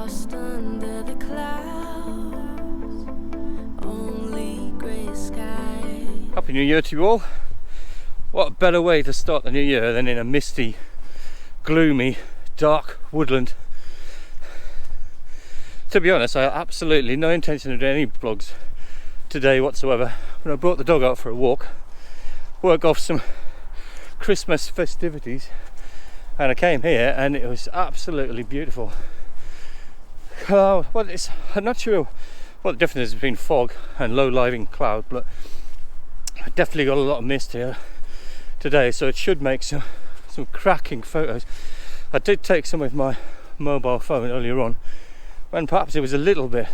lost under the clouds, only grey sky. Happy New Year to you all. What a better way to start the new year than in a misty, gloomy, dark woodland. To be honest, I had absolutely no intention of doing any vlogs today whatsoever. When I brought the dog out for a walk, work off some Christmas festivities, and I came here and it was absolutely beautiful. I'm not sure what the difference is between fog and low-lying cloud, but I definitely got a lot of mist here today, so it should make some cracking photos. I did take some with my mobile phone earlier on, when perhaps it was a little bit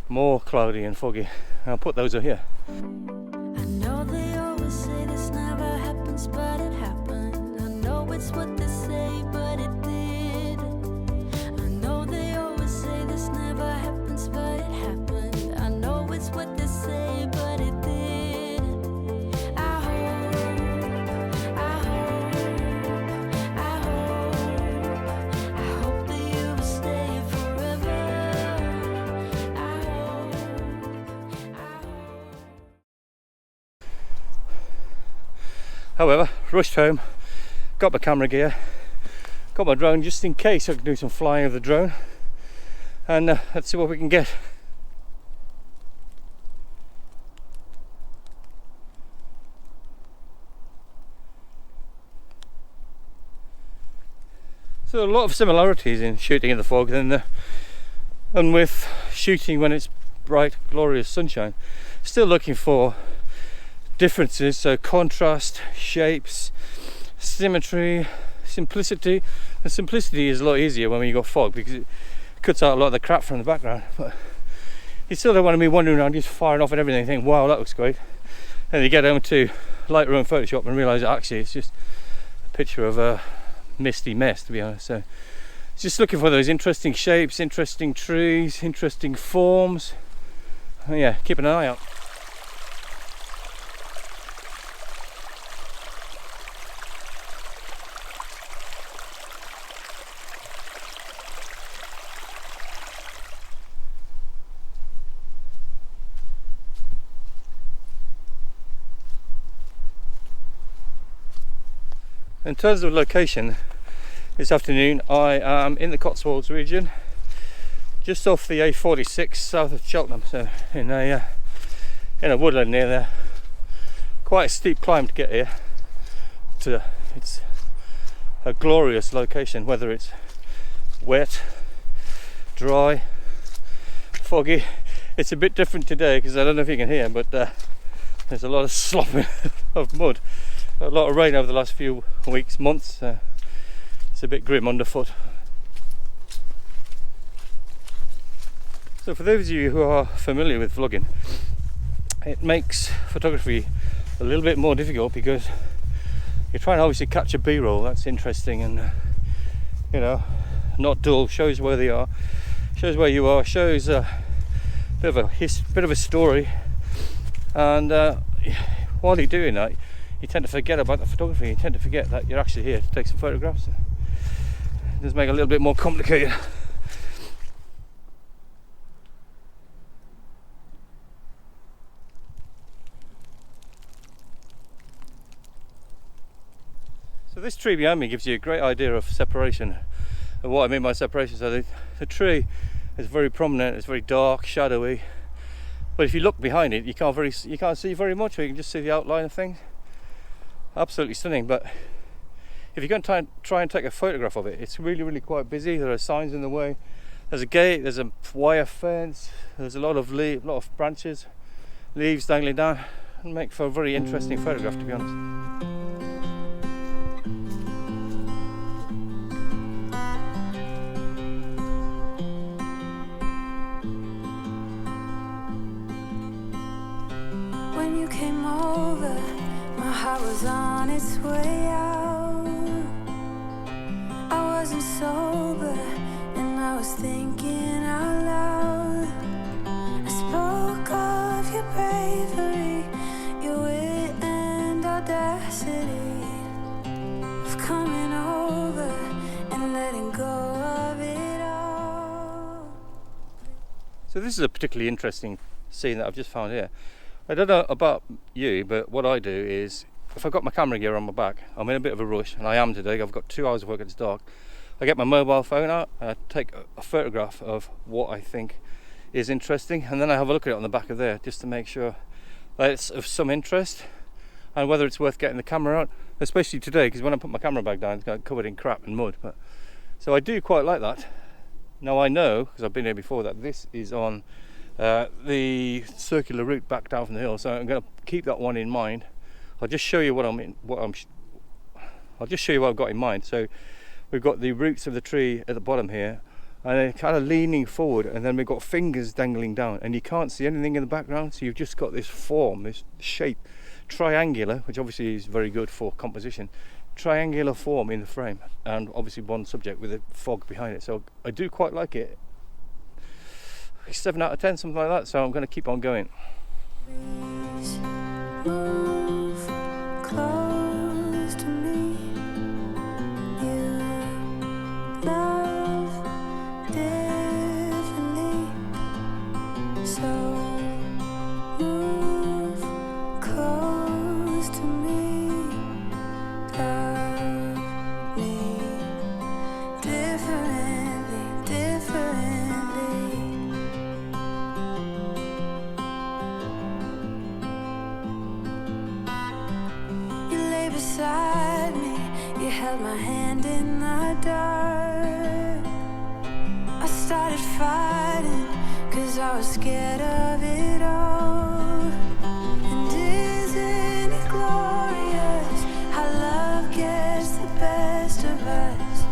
more cloudy and foggy. I'll put those up here. I know they always say this never happens, but it happened. I know it's what they say, but it did. I know they always say this never happens, but it happened. I know it's what they say, but it did. I hope that you will stay forever. I hope. However, rushed home, got my camera gear, got my drone just in case I can do some flying of the drone, and let's see what we can get. So a lot of similarities in shooting in the fog and with shooting when it's bright, glorious sunshine. Still looking for differences, so contrast, shapes, symmetry, simplicity. The simplicity is a lot easier when you got fog because it cuts out a lot of the crap from the background, but you still don't want to be wandering around just firing off at everything and think, wow, that looks great. And you get home to Lightroom and Photoshop and realise that actually it's just a picture of a misty mess, to be honest. So just looking for those interesting shapes, interesting trees, interesting forms. Yeah, keep an eye out. In terms of location, this afternoon I am in the Cotswolds region, just off the A46 south of Cheltenham, so in a woodland near there. Quite a steep climb to get here. It's a glorious location, whether it's wet, dry, foggy. It's a bit different today because I don't know if you can hear, but there's a lot of slopping of mud. A lot of rain over the last few weeks, months. It's a bit grim underfoot. So for those of you who are familiar with vlogging, it makes photography a little bit more difficult because you're trying to obviously capture B-roll. That's interesting and not dull. Shows where they are, shows where you are, shows a bit of a story. And while you're doing that, you tend to forget about the photography. You tend to forget that you're actually here to take some photographs. It does make it a little bit more complicated. So this tree behind me gives you a great idea of separation, and what I mean by separation. So the tree is very prominent, it's very dark, shadowy, but if you look behind it, you can't see very much, or you can just see the outline of things. Absolutely stunning. But if you're going to try and take a photograph of it, it's really quite busy. There are signs in the way, there's a gate, there's a wire fence, there's a lot of branches, leaves dangling down, and make for a very interesting photograph, to be honest. When you came over, my heart was on its way out. I wasn't sober and I was thinking out loud. I spoke of your bravery, your wit and audacity, of coming over and letting go of it all. So this is a particularly interesting scene that I've just found here. I don't know about you, but what I do is, if I've got my camera gear on my back, I'm in a bit of a rush, and I am today, I've got 2 hours of work, it's dark. I get my mobile phone out and I take a photograph of what I think is interesting, and then I have a look at it on the back of there just to make sure that it's of some interest and whether it's worth getting the camera out, especially today, because when I put my camera back down it's got covered in crap and mud. But so I do quite like that. Now I know, because I've been here before, that this is on the circular route back down from the hill, so I'm going to keep that one in mind. I'll just show you I'll just show you what I've got in mind. So we've got the roots of the tree at the bottom here, and they're kind of leaning forward, and then we've got fingers dangling down, and you can't see anything in the background, so you've just got this form, this shape, triangular, which obviously is very good for composition, triangular form in the frame, and obviously one subject with a fog behind it. So I do quite like it. 7 out of 10, something like that, so I'm going to keep on going. Please move close to me. You love differently, so move close to me. Love me differently, differently. You lay beside me, you held my hand in the dark. I started fighting, 'cause I was scared of it all. And isn't it glorious how love gets the best of us?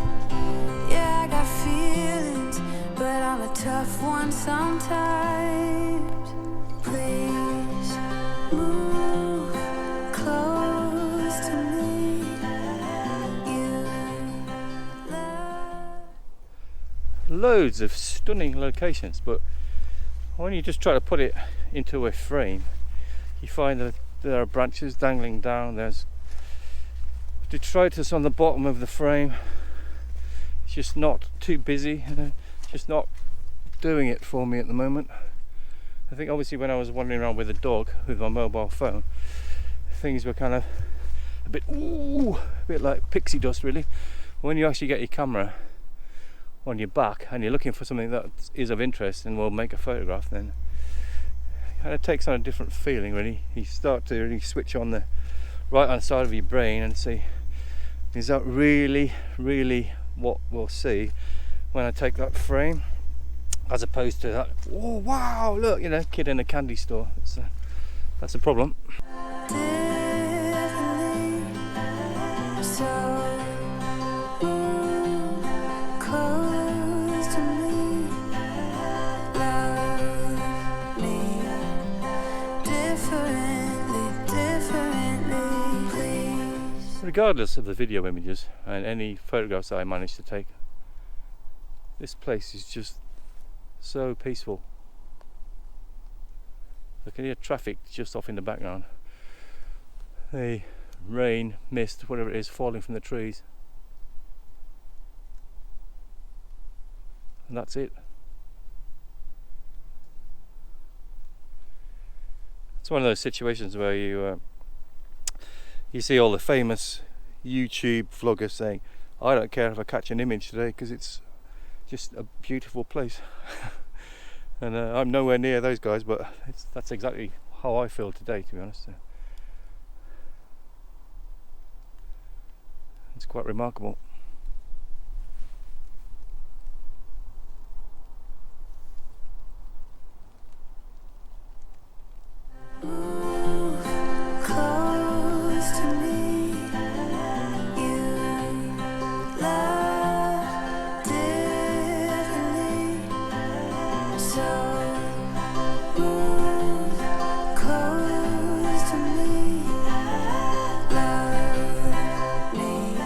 Yeah, I got feelings, but I'm a tough one sometimes. Please move close to me. You love. Loads of stunning locations, but when you just try to put it into a frame, you find that there are branches dangling down, there's detritus on the bottom of the frame. It's just not too busy, just not doing it for me at the moment. I think obviously when I was wandering around with the dog with my mobile phone, things were kind of a bit like pixie dust really. When you actually get your camera on your back and you're looking for something that is of interest and will make a photograph, then it kind of takes on a different feeling really. You start to really switch on the right hand side of your brain and see, is that really what we'll see when I take that frame, as opposed to that, oh wow, look, kid in a candy store. That's a problem. Differently, so move close to me. Love me differently, please. Regardless of the video images and any photographs that I managed to take, this place is just so peaceful. I can hear traffic just off in the background. The rain, mist, whatever it is, falling from the trees. And that's it. It's one of those situations where you see all the famous YouTube vloggers saying, I don't care if I catch an image today because it's just a beautiful place. And I'm nowhere near those guys, but that's exactly how I feel today, to be honest. It's quite remarkable. Move close to me. You love differently, so move close to me. Love me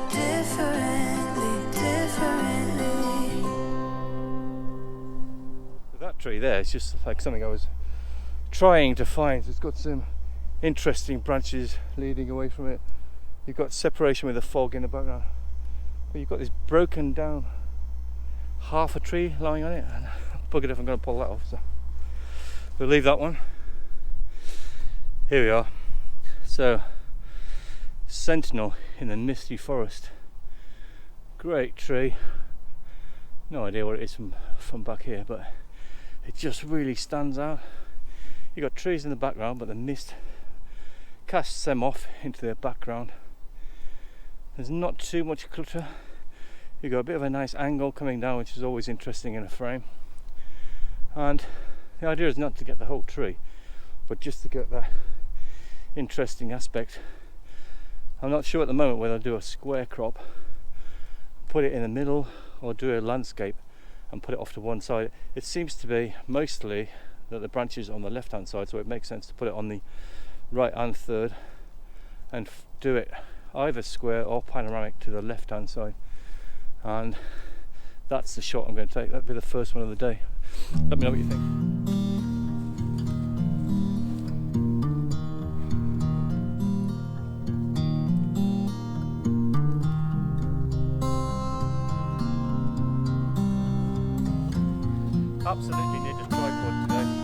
differently. That tree there is just like something I was trying to find. It's got some interesting branches leading away from it. You've got separation with the fog in the background, but you've got this broken down half a tree lying on it, and buggered if I'm going to pull that off, so we'll leave that one. Here we are. So, sentinel in the misty forest. Great tree. No idea what it is from back here, but it just really stands out. You've got trees in the background, but the mist casts them off into the background. There's not too much clutter. You've got a bit of a nice angle coming down, which is always interesting in a frame. And the idea is not to get the whole tree, but just to get that interesting aspect. I'm not sure at the moment whether I'll do a square crop, put it in the middle, or do a landscape and put it off to one side. It seems to be mostly that the branches on the left hand side, so it makes sense to put it on the right hand third and do it either square or panoramic to the left hand side. And that's the shot I'm going to take. That'll be the first one of the day. Let me know what you think. Absolutely need a tripod today.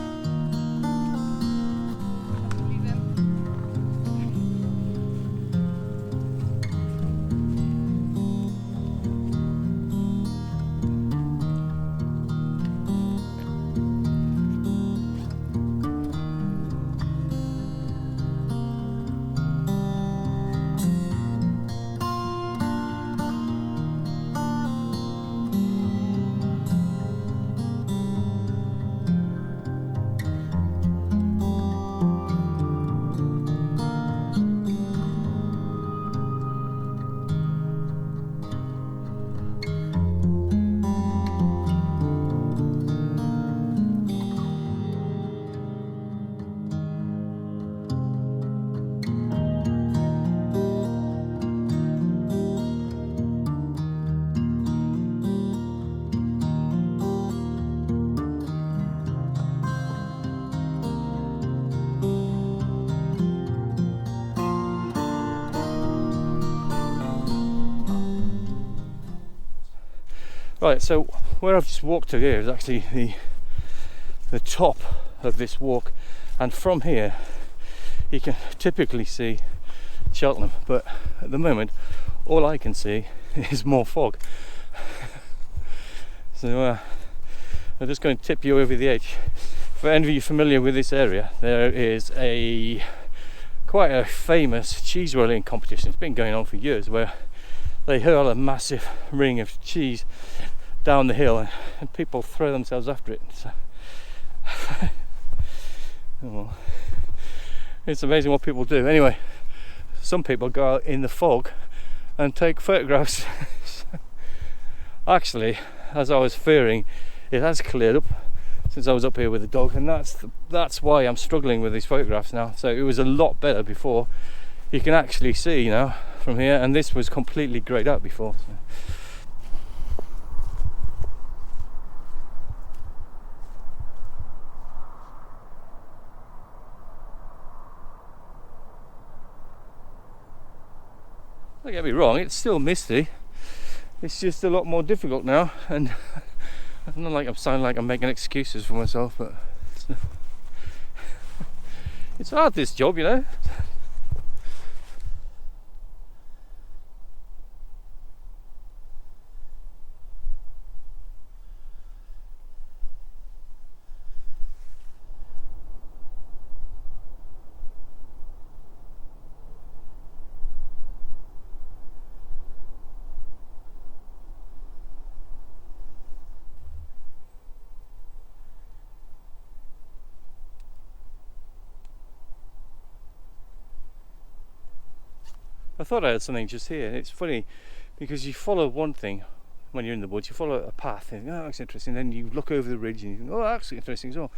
Right, so where I've just walked to here is actually the top of this walk, and from here you can typically see Cheltenham, but at the moment all I can see is more fog. So I'm just going to tip you over the edge. For any of you familiar with this area, there is quite a famous cheese rolling competition. It's been going on for years, where they hurl a massive ring of cheese down the hill and people throw themselves after it. So, well, it's amazing what people do. Anyway, some people go out in the fog and take photographs. Actually, as I was fearing, it has cleared up since I was up here with the dog, and that's why I'm struggling with these photographs now. So it was a lot better before. You can actually see now from here, and this was completely greyed out before. So. Don't get me wrong, it's still misty. It's just a lot more difficult now, and it's not like I'm making excuses for myself, but it's hard, this job, you know. I thought I had something just here. It's funny because you follow one thing when you're in the woods, you follow a path and you think, oh, that's interesting. Then you look over the ridge and you think, oh, that's interesting as well.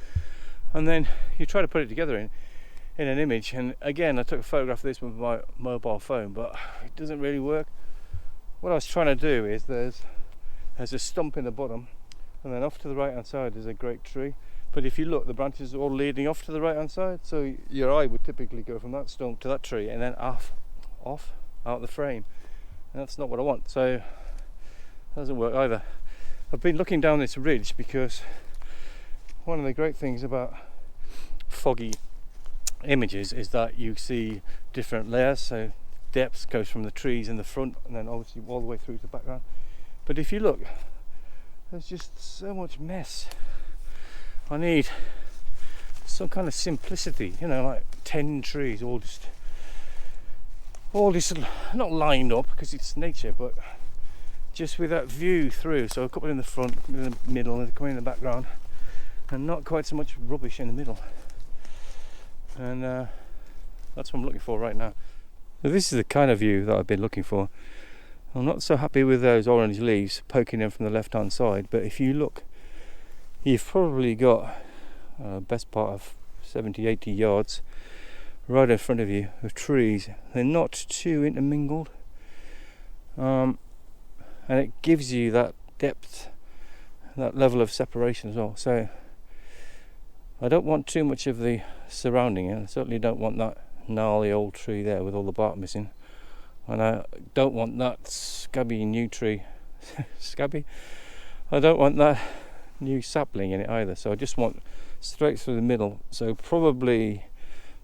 And then you try to put it together in an image. And again, I took a photograph of this with my mobile phone, but it doesn't really work. What I was trying to do is there's a stump in the bottom, and then off to the right hand side is a great tree. But if you look, the branches are all leading off to the right hand side, so your eye would typically go from that stump to that tree and then off out the frame, and that's not what I want, so it doesn't work either. I've been looking down this ridge because one of the great things about foggy images is that you see different layers. So depth goes from the trees in the front and then obviously all the way through to the background. But if you look, there's just so much mess. I need some kind of simplicity, you know, like 10 trees all just not lined up because it's nature, but just with that view through. So a couple in the front, a couple in the middle, and a couple in the background, and not quite so much rubbish in the middle. And that's what I'm looking for right now. So this is the kind of view that I've been looking for. I'm not so happy with those orange leaves poking in from the left hand side, but if you look, you've probably got best part of 70-80 yards right in front of you of trees. They're not too intermingled, and it gives you that depth, that level of separation as well. So I don't want too much of the surrounding, and I certainly don't want that gnarly old tree there with all the bark missing, and I don't want that scabby new tree scabby I don't want that new sapling in it either. So I just want straight through the middle, so probably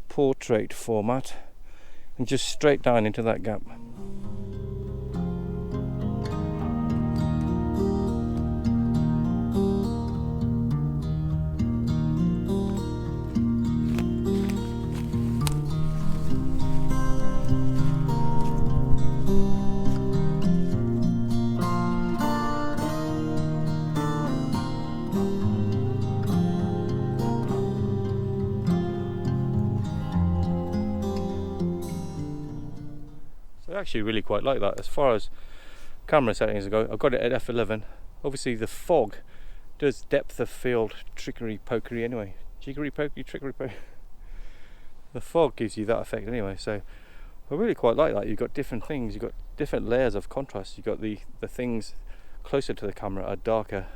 portrait format, and just straight down into that gap. I actually really quite like that. As far as camera settings go, I've got it at f11. Obviously the fog does depth of field trickery pokery anyway. Jiggery pokery, trickery pokery. The fog gives you that effect anyway, so I really quite like that. You've got different things, you've got different layers of contrast. You've got the things closer to the camera are darker,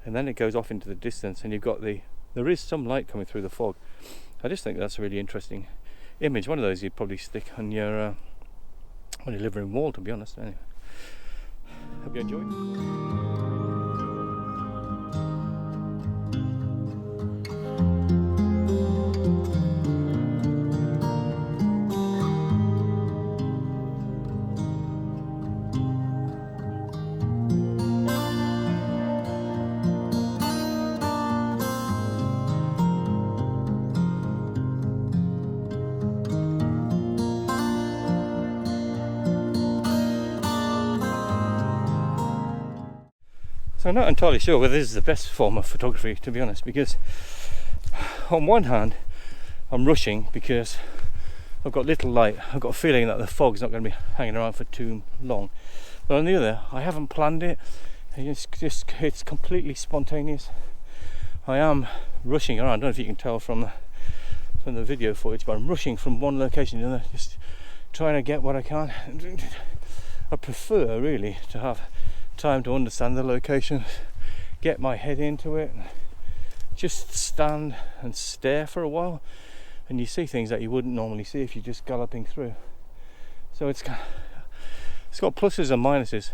and then it goes off into the distance, and you've got there is some light coming through the fog. I just think that's a really interesting image. One of those you'd probably stick on your living room wall, to be honest. Anyway, hope you enjoy. So I'm not entirely sure whether this is the best form of photography, to be honest, because on one hand I'm rushing because I've got little light. I've got a feeling that the fog's not going to be hanging around for too long. But on the other, I haven't planned it. It's completely spontaneous. I am rushing around. I don't know if you can tell from the video footage, but I'm rushing from one location to another, just trying to get what I can. I prefer really to have time to understand the location, get my head into it, just stand and stare for a while, and you see things that you wouldn't normally see if you're just galloping through. So it's got pluses and minuses.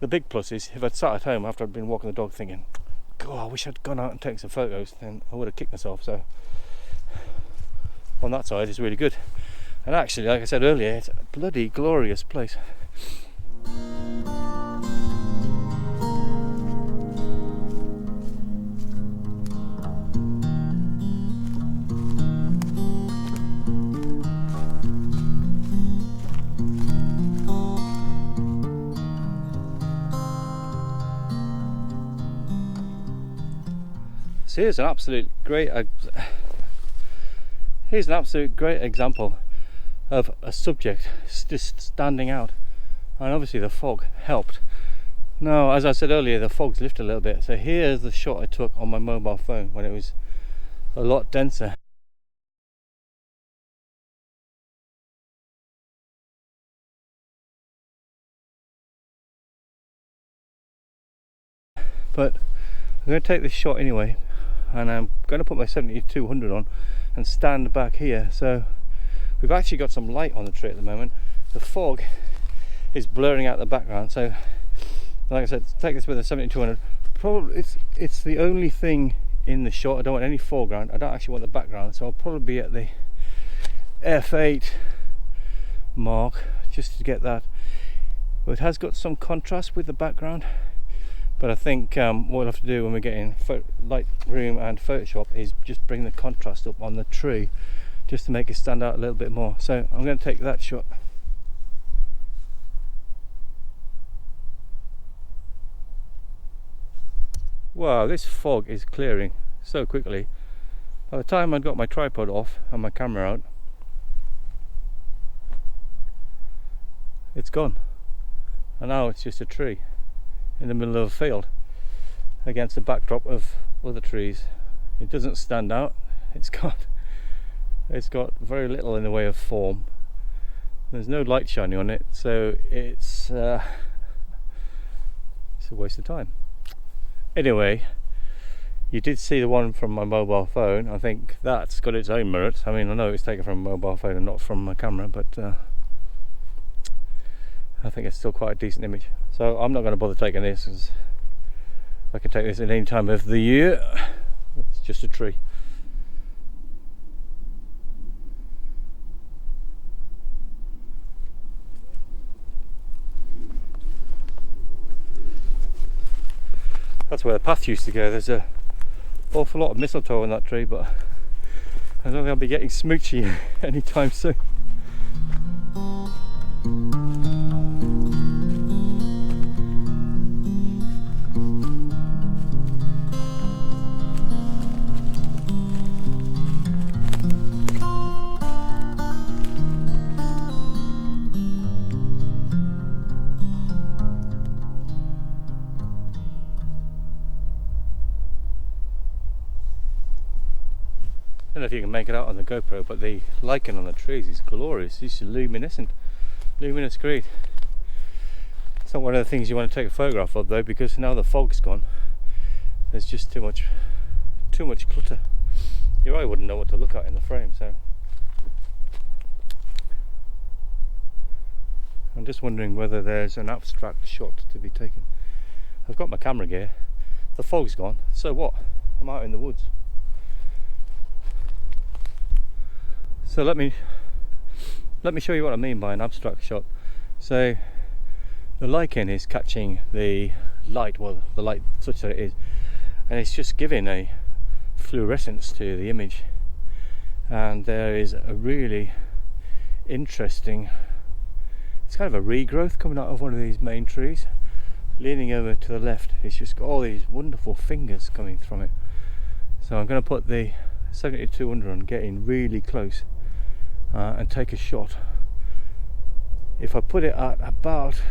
The big plus is, if I'd sat at home after I'd been walking the dog thinking, God, I wish I'd gone out and taken some photos, then I would have kicked myself. So on that side it's really good. And actually, like I said earlier, it's a bloody glorious place. So here's an absolute great example of a subject just standing out, and obviously the fog helped. Now, as I said earlier, the fog's lifted a little bit, so here's the shot I took on my mobile phone when it was a lot denser. But I'm going to take this shot anyway, and I'm going to put my 70-200 on and stand back here. So we've actually got some light on the tree at the moment. The fog is blurring out the background, so like I said, take this with a 70-200. Probably it's the only thing in the shot. I don't want any foreground. I don't actually want the background, so I'll probably be at the f8 mark just to get that. But it has got some contrast with the background. But I think what we'll have to do when we're getting Lightroom and Photoshop is just bring the contrast up on the tree just to make it stand out a little bit more. So I'm going to take that shot. Wow, this fog is clearing so quickly. By the time I'd got my tripod off and my camera out, it's gone. And now it's just a tree in the middle of a field against the backdrop of other trees. It doesn't stand out. It's got very little in the way of form. There's no light shining on it, so it's a waste of time. Anyway, you did see the one from my mobile phone. I think that's got its own merits. I mean, I know it's taken from a mobile phone and not from my camera, but I think it's still quite a decent image. So I'm not going to bother taking this, because I can take this at any time of the year. It's just a tree. That's where the path used to go. There's an awful lot of mistletoe on that tree, but I don't think I'll be getting smoochy anytime soon. I don't know if you can make it out on the GoPro, but the lichen on the trees is glorious. It's luminous green. It's not one of the things you want to take a photograph of though, because now the fog's gone, there's just too much clutter. Your eye wouldn't know what to look at in the frame. So I'm just wondering whether there's an abstract shot to be taken. I've got my camera gear, the fog's gone, so what? I'm out in the woods. So let me show you what I mean by an abstract shot. So the lichen is catching the light, well, the light such that it is, and it's just giving a fluorescence to the image. And there is a really interesting, it's kind of a regrowth coming out of one of these main trees. Leaning over to the left, it's just got all these wonderful fingers coming from it. So I'm going to put the 70-200 on, getting really close. And take a shot. If I put it at about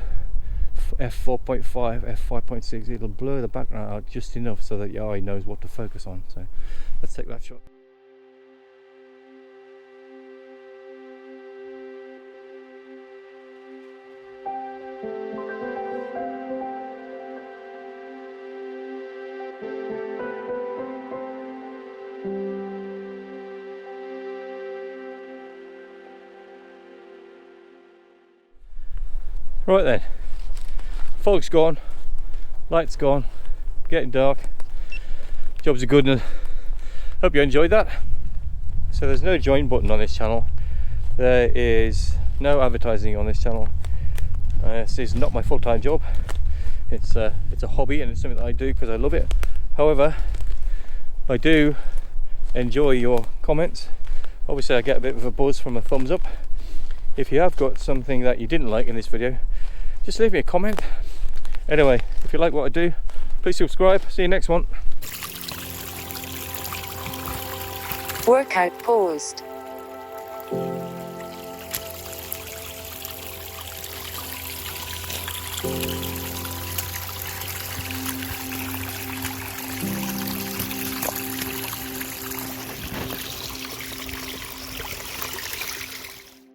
f4.5, f5.6, it'll blur the background out just enough so that your eye knows what to focus on. So let's take that shot. Right then, fog's gone, light's gone, getting dark, jobs are good, and hope you enjoyed that. So there's no join button on this channel, there is no advertising on this channel. This is not my full-time job, it's a hobby and it's something that I do because I love it. However, I do enjoy your comments. Obviously I get a bit of a buzz from a thumbs up. If you have got something that you didn't like in this video, just leave me a comment. Anyway, if you like what I do, please subscribe. See you next one. Workout paused.